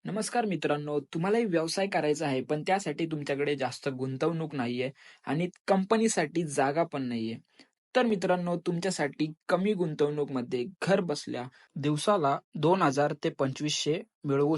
नमस्कार मित्रांनो, तुम्हालाही व्यवसाय करायचा आहे, पण त्यासाठी तुमच्याकडे जास्त गुंतवणूक नाहीये आणि कंपनीसाठी जागा पण नाहीये. तर मित्रांनो, तुमच्यासाठी कमी गुंतवणूकमध्ये घर बसल्या दिवसाला 2,000 ते 2,500 मिळवू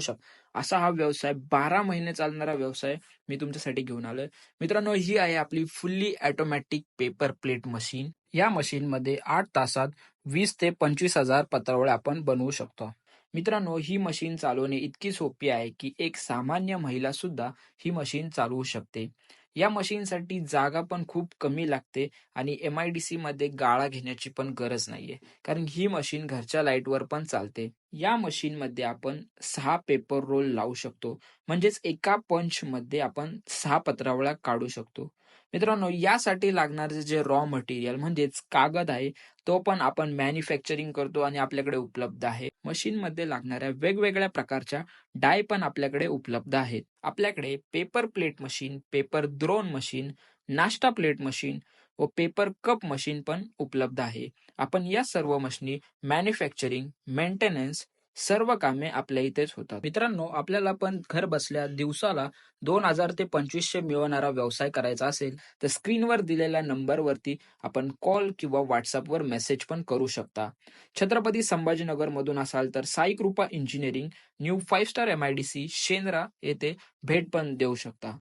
असा हा व्यवसाय 12 महिने चालणारा व्यवसाय मी तुमच्यासाठी घेऊन आलोय. मित्रांनो, ही आहे आपली fully automatic paper plate machine. या मशीनमध्ये 8 तासात 20 ते 25,000 पत्रावळ्या आपण बनवू शकतो. मित्रांनो, ही मशीन चालवणे इतकी सोपी आहे, की एक सामान्य महिला सुद्धा ही मशीन चालवू शकते. या मशीनसाठी जागा पण खूप कमी लागते आणि एम-आय-डी-सीमध्ये गाळा घेण्याची पण गरज नाहीये. कारण ही मशीन घरच्या लाईटवर पण चालते. या मशीनमध्ये आपण 6 पेपर रोल लावू शकतो. म्हणजेच एका पंचमध्ये आपण 6 पत्रावळ्या काढू शकतो. मित्रांनो, यासाठी लागणारे जे रॉ मटेरियल म्हणजेच कागद आहे, तो पण आपण मॅन्युफॅक्चरिंग करतो आणि आपल्याकडे उपलब्ध आहे. मशीनमध्ये लागणाऱ्या वेगवेगळ्या प्रकारच्या डाय पण आपल्याकडे उपलब्ध आहेत. आपल्याकडे पेपर प्लेट मशीन, पेपर द्रोण मशीन, नाश्ता प्लेट मशीन व पेपर कप मशीन पण उपलब्ध आहे. आपण या सर्व मशिनी मॅन्युफॅक्चरिंग, मेंटेनन्स सर्व कामे आपल्या इथेच होतात. मित्रांनो, आपल्याला पण घर बसल्या दिवसाला 2,000 ते 2,500 मिळवणारा व्यवसाय करायचा असेल, तर स्क्रीनवर दिलेल्या नंबरवरती आपण कॉल किंवा WhatsAppवर मेसेज पण करू शकता. छत्रपती संभाजीनगरमधून असाल तर साई कृपा engineering, new 5 star M-I-D-C, Shendra येथे भेट पण देऊ शकता.